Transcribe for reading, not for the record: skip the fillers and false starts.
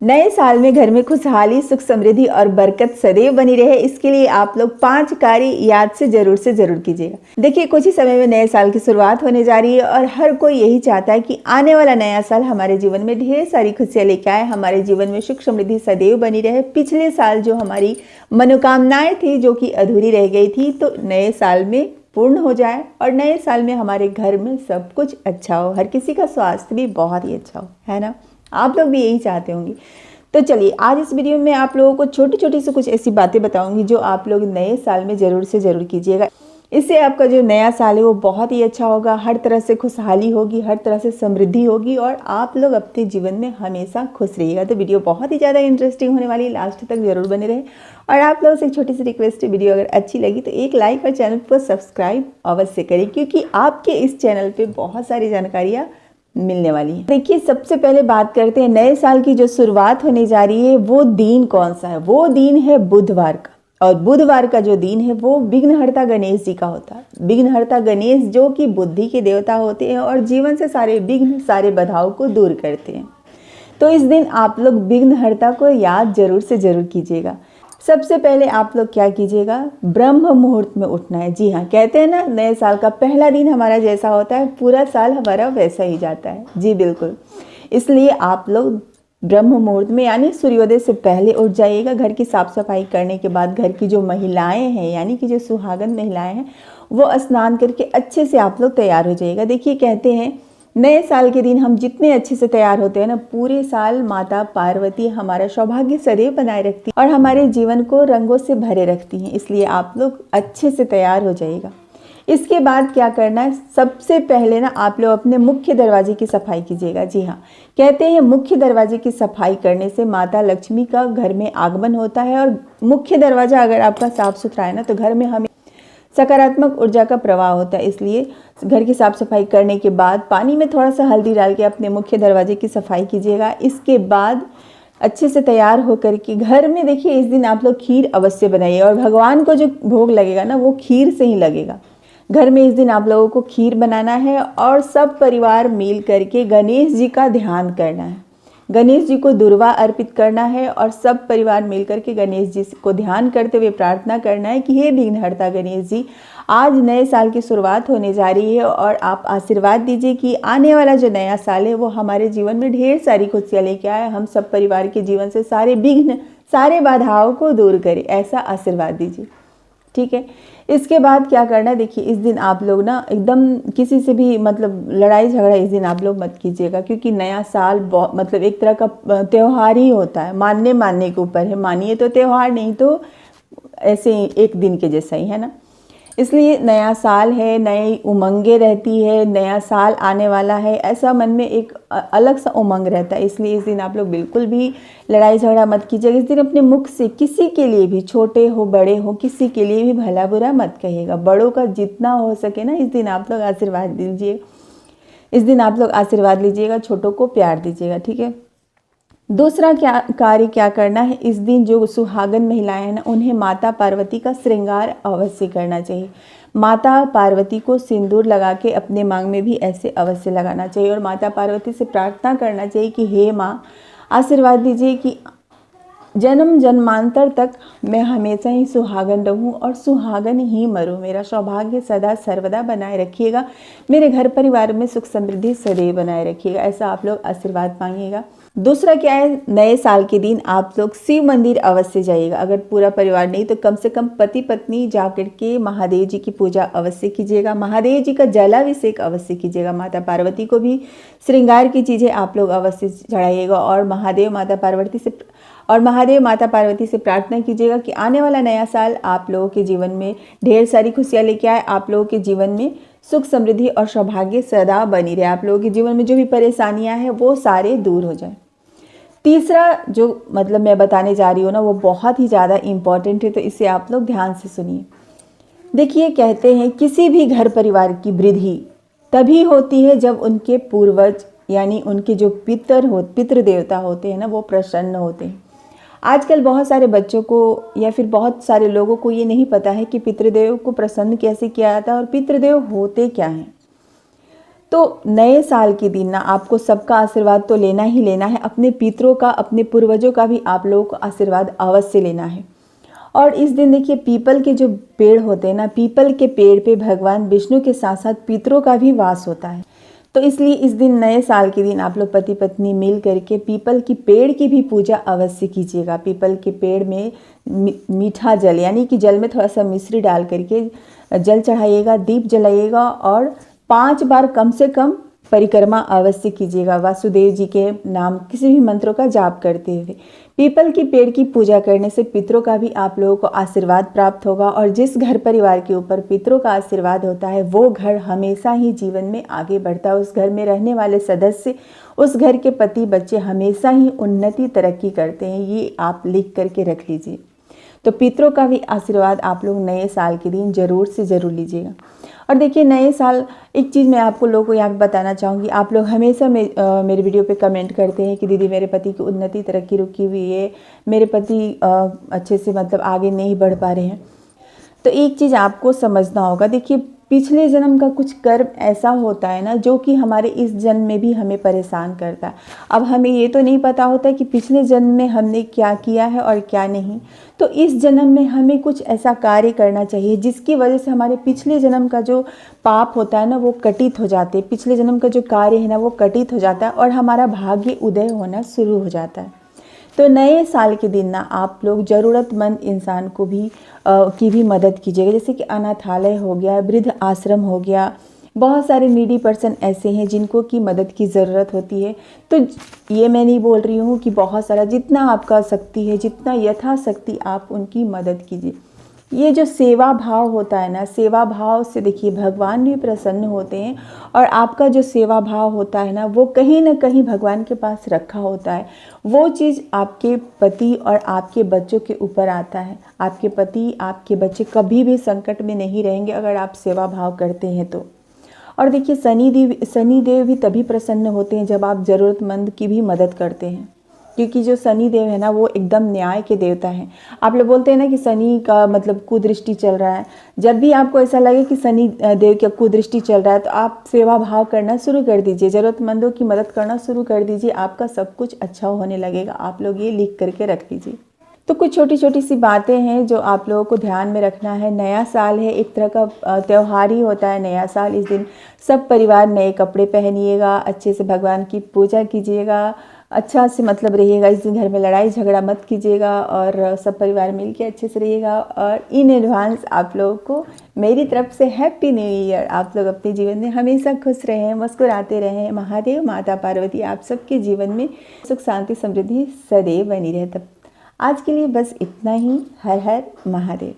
नए साल में घर में खुशहाली, सुख, समृद्धि और बरकत सदैव बनी रहे, इसके लिए आप लोग 5 कार्य याद से जरूर कीजिएगा। देखिए, कुछ ही समय में नए साल की शुरुआत होने जा रही है और हर कोई यही चाहता है कि आने वाला नया साल हमारे जीवन में ढेर सारी खुशियां लेके आए, हमारे जीवन में सुख समृद्धि सदैव बनी रहे। पिछले साल जो हमारी मनोकामनाएं थी जो कि अधूरी रह गई थी, तो नए साल में पूर्ण हो जाए और नए साल में हमारे घर में सब कुछ अच्छा हो, हर किसी का स्वास्थ्य भी बहुत ही अच्छा हो, है ना। आप लोग भी यही चाहते होंगे। तो चलिए, आज इस वीडियो में आप लोगों को छोटी छोटी सी कुछ ऐसी बातें बताऊंगी जो आप लोग नए साल में ज़रूर से ज़रूर कीजिएगा। इससे आपका जो नया साल है वो बहुत ही अच्छा होगा, हर तरह से खुशहाली होगी, हर तरह से समृद्धि होगी और आप लोग अपने जीवन में हमेशा खुश रहिएगा। तो वीडियो बहुत ही ज़्यादा इंटरेस्टिंग होने वाली है, लास्ट तक जरूर बने रहे। और आप लोगों से एक छोटी सी रिक्वेस्ट है, वीडियो अगर अच्छी लगी तो एक लाइक और चैनल को सब्सक्राइब अवश्य करें, क्योंकि आपके इस चैनल पर बहुत सारी जानकारियाँ मिलने वाली है। देखिए, सबसे पहले बात करते हैं नए साल की जो शुरुआत होने जा रही है, वो दिन कौन सा है। वो दिन है बुधवार का, और बुधवार का जो दिन है वो विघ्नहर्ता गणेश जी का होता है। विघ्नहर्ता गणेश जो कि बुद्धि के देवता होते हैं और जीवन से सारे विघ्न, सारे बाधाओं को दूर करते हैं। तो इस दिन आप लोग विघ्नहर्ता को याद जरूर से जरूर कीजिएगा। सबसे पहले आप लोग क्या कीजिएगा, ब्रह्म मुहूर्त में उठना है। जी हाँ, कहते हैं ना, नए साल का पहला दिन हमारा जैसा होता है पूरा साल हमारा वैसा ही जाता है। जी बिल्कुल, इसलिए आप लोग ब्रह्म मुहूर्त में यानी सूर्योदय से पहले उठ जाइएगा। घर की साफ सफाई करने के बाद घर की जो महिलाएं हैं यानी कि जो सुहागन महिलाएं हैं वो स्नान करके अच्छे से आप लोग तैयार हो जाइएगा। देखिए, कहते हैं नए साल के दिन हम जितने अच्छे से तैयार होते हैं ना, पूरे साल माता पार्वती हमारा सौभाग्य सदैव बनाए रखती है और हमारे जीवन को रंगों से भरे रखती हैं। इसलिए आप लोग अच्छे से तैयार हो जाइएगा। इसके बाद क्या करना है, सबसे पहले ना आप लोग अपने मुख्य दरवाजे की सफाई कीजिएगा। जी हाँ, कहते हैं मुख्य दरवाजे की सफाई करने से माता लक्ष्मी का घर में आगमन होता है और मुख्य दरवाजा अगर आपका साफ सुथरा है ना, तो घर में हमें सकारात्मक ऊर्जा का प्रवाह होता है। इसलिए घर की साफ सफाई करने के बाद पानी में थोड़ा सा हल्दी डाल के अपने मुख्य दरवाजे की सफाई कीजिएगा। इसके बाद अच्छे से तैयार होकर के घर में, देखिए, इस दिन आप लोग खीर अवश्य बनाइए और भगवान को जो भोग लगेगा ना वो खीर से ही लगेगा। घर में इस दिन आप लोगों को खीर बनाना है और सब परिवार मिल करके गणेश जी का ध्यान करना है। गणेश जी को दुर्वा अर्पित करना है और सब परिवार मिलकर के गणेश जी को ध्यान करते हुए प्रार्थना करना है कि हे विघ्नहर्ता गणेश जी, आज नए साल की शुरुआत होने जा रही है और आप आशीर्वाद दीजिए कि आने वाला जो नया साल है वो हमारे जीवन में ढेर सारी खुशियाँ लेके आए, हम सब परिवार के जीवन से सारे विघ्न, सारे बाधाओं को दूर करे, ऐसा आशीर्वाद दीजिए। ठीक है। इसके बाद क्या करना है, देखिए, इस दिन आप लोग ना एकदम किसी से भी मतलब लड़ाई झगड़ा इस दिन आप लोग मत कीजिएगा, क्योंकि नया साल मतलब एक तरह का त्यौहार ही होता है। मानने के ऊपर है, मानिए तो त्यौहार, नहीं तो ऐसे एक दिन के जैसा ही है ना। इसलिए नया साल है, नई उमंगें रहती है, नया साल आने वाला है, ऐसा मन में एक अलग सा उमंग रहता है। इसलिए इस दिन आप लोग बिल्कुल भी लड़ाई झगड़ा मत कीजिएगा। इस दिन अपने मुख से किसी के लिए भी, छोटे हो बड़े हो, किसी के लिए भी भला बुरा मत कहिएगा। बड़ों का जितना हो सके ना, इस दिन आप लोग आशीर्वाद दीजिए। इस दिन आप लोग आशीर्वाद लीजिएगा, छोटों को प्यार दीजिएगा। ठीक है। दूसरा कार्य क्या करना है, इस दिन जो सुहागन महिलाएं हैं ना, उन्हें माता पार्वती का श्रृंगार अवश्य करना चाहिए। माता पार्वती को सिंदूर लगा के अपने मांग में भी ऐसे अवश्य लगाना चाहिए और माता पार्वती से प्रार्थना करना चाहिए कि हे माँ, आशीर्वाद दीजिए कि जन्म जन्मांतर तक मैं हमेशा ही सुहागन रहूं और सुहागन ही मरूं। मेरा सौभाग्य सदा सर्वदा बनाए रखिएगा, मेरे घर परिवार में सुख समृद्धि सदैव बनाए रखिएगा, ऐसा आप लोग आशीर्वाद मांगिएगा। दूसरा क्या है, नए साल के दिन आप लोग शिव मंदिर अवश्य जाइएगा। अगर पूरा परिवार नहीं तो कम से कम पति पत्नी जाकर के महादेव जी की पूजा अवश्य कीजिएगा। महादेव जी का जलाभिषेक अवश्य कीजिएगा। माता पार्वती को भी श्रृंगार की चीज़ें आप लोग अवश्य चढ़ाइएगा और महादेव माता पार्वती से प्रार्थना कीजिएगा कि आने वाला नया साल आप लोगों के जीवन में ढेर सारी खुशियाँ लेके आए, आप लोगों के जीवन में सुख समृद्धि और सौभाग्य सदा बनी रहे, आप लोगों के जीवन में जो भी परेशानियां हैं वो सारे दूर हो जाए। तीसरा जो मतलब मैं बताने जा रही हूँ ना, वो बहुत ही ज़्यादा इम्पॉर्टेंट है, तो इसे आप लोग ध्यान से सुनिए। देखिए, कहते हैं किसी भी घर परिवार की वृद्धि तभी होती है जब उनके पूर्वज यानी उनके जो पितृ देवता होते हैं ना, वो प्रसन्न होते हैं। आजकल बहुत सारे बच्चों को या फिर बहुत सारे लोगों को ये नहीं पता है कि पितृदेव को प्रसन्न कैसे किया जाता है और पितृदेव होते क्या हैं। तो नए साल के दिन ना आपको सबका आशीर्वाद तो लेना ही लेना है, अपने पितरों का, अपने पूर्वजों का भी आप लोगों को आशीर्वाद अवश्य लेना है। और इस दिन देखिए पीपल के जो पेड़ होते हैं ना, पीपल के पेड़ पे भगवान विष्णु के साथ साथ पितरों का भी वास होता है। तो इसलिए इस दिन, नए साल के दिन, आप लोग पति पत्नी मिल करके पीपल की पेड़ की भी पूजा अवश्य कीजिएगा। पीपल के पेड़ में मीठा जल, यानी कि जल में थोड़ा सा मिश्री डाल करके जल चढ़ाइएगा, दीप जलाइएगा और 5 बार कम से कम परिक्रमा अवश्य कीजिएगा, वासुदेव जी के नाम किसी भी मंत्रों का जाप करते हुए। पीपल की पेड़ की पूजा करने से पितरों का भी आप लोगों को आशीर्वाद प्राप्त होगा, और जिस घर परिवार के ऊपर पितरों का आशीर्वाद होता है वो घर हमेशा ही जीवन में आगे बढ़ता है। उस घर में रहने वाले सदस्य, उस घर के पति बच्चे हमेशा ही उन्नति तरक्की करते हैं। ये आप लिख करके रख लीजिए। तो पितरों का भी आशीर्वाद आप लोग नए साल के दिन ज़रूर से ज़रूर लीजिएगा। और देखिए नए साल, एक चीज़ मैं आप लोगों को यहाँ पे बताना चाहूँगी। आप लोग हमेशा मेरे वीडियो पे कमेंट करते हैं कि दीदी मेरे पति की उन्नति तरक्की रुकी हुई है, मेरे पति अच्छे से मतलब आगे नहीं बढ़ पा रहे हैं। तो एक चीज़ आपको समझना होगा, देखिए पिछले जन्म का कुछ कर्म ऐसा होता है ना जो कि हमारे इस जन्म में भी हमें परेशान करता है। अब हमें ये तो नहीं पता होता कि पिछले जन्म में हमने क्या किया है और क्या नहीं। तो इस जन्म में हमें कुछ ऐसा कार्य करना चाहिए जिसकी वजह से हमारे पिछले जन्म का जो पाप होता है ना वो कटित हो जाते हैं, पिछले जन्म का जो कार्य है ना वो कटित हो जाता है और हमारा भाग्य उदय होना शुरू हो जाता है। तो नए साल के दिन ना आप लोग ज़रूरतमंद इंसान को भी की भी मदद कीजिएगा, जैसे कि अनाथालय हो गया, वृद्ध आश्रम हो गया, बहुत सारे नीडी पर्सन ऐसे हैं जिनको की मदद की ज़रूरत होती है। तो ये मैं नहीं बोल रही हूँ कि बहुत सारा, जितना आपका शक्ति है, जितना यथाशक्ति आप उनकी मदद कीजिए। ये जो सेवा भाव होता है ना, सेवा भाव से देखिए भगवान भी प्रसन्न होते हैं, और आपका जो सेवा भाव होता है ना वो कहीं ना कहीं भगवान के पास रखा होता है। वो चीज़ आपके पति और आपके बच्चों के ऊपर आता है। आपके पति, आपके बच्चे कभी भी संकट में नहीं रहेंगे अगर आप सेवा भाव करते हैं तो। और देखिए शनि देव भी तभी प्रसन्न होते हैं जब आप ज़रूरतमंद की भी मदद करते हैं, क्योंकि जो शनि देव है ना वो एकदम न्याय के देवता हैं। आप लोग बोलते हैं ना कि शनि का मतलब कुदृष्टि चल रहा है। जब भी आपको ऐसा लगे कि शनि देव का कुदृष्टि चल रहा है तो आप सेवा भाव करना शुरू कर दीजिए, ज़रूरतमंदों की मदद करना शुरू कर दीजिए, आपका सब कुछ अच्छा होने लगेगा। आप लोग ये लिख करके रख लीजिए। तो कुछ छोटी छोटी सी बातें हैं जो आप लोगों को ध्यान में रखना है। नया साल है, एक तरह का त्यौहार ही होता है नया साल। इस दिन सब परिवार नए कपड़े पहनिएगा, अच्छे से भगवान की पूजा कीजिएगा, अच्छा से मतलब रहिएगा। इस दिन घर में लड़ाई झगड़ा मत कीजिएगा और सब परिवार मिलके अच्छे से रहिएगा। और इन एडवांस आप लोगों को मेरी तरफ से हैप्पी न्यू ईयर। आप लोग अपने जीवन में हमेशा खुश रहें, मुस्कुराते रहें। महादेव माता पार्वती आप सबके जीवन में सुख शांति समृद्धि सदैव बनी रहे। तब आज के लिए बस इतना ही। हर हर महादेव।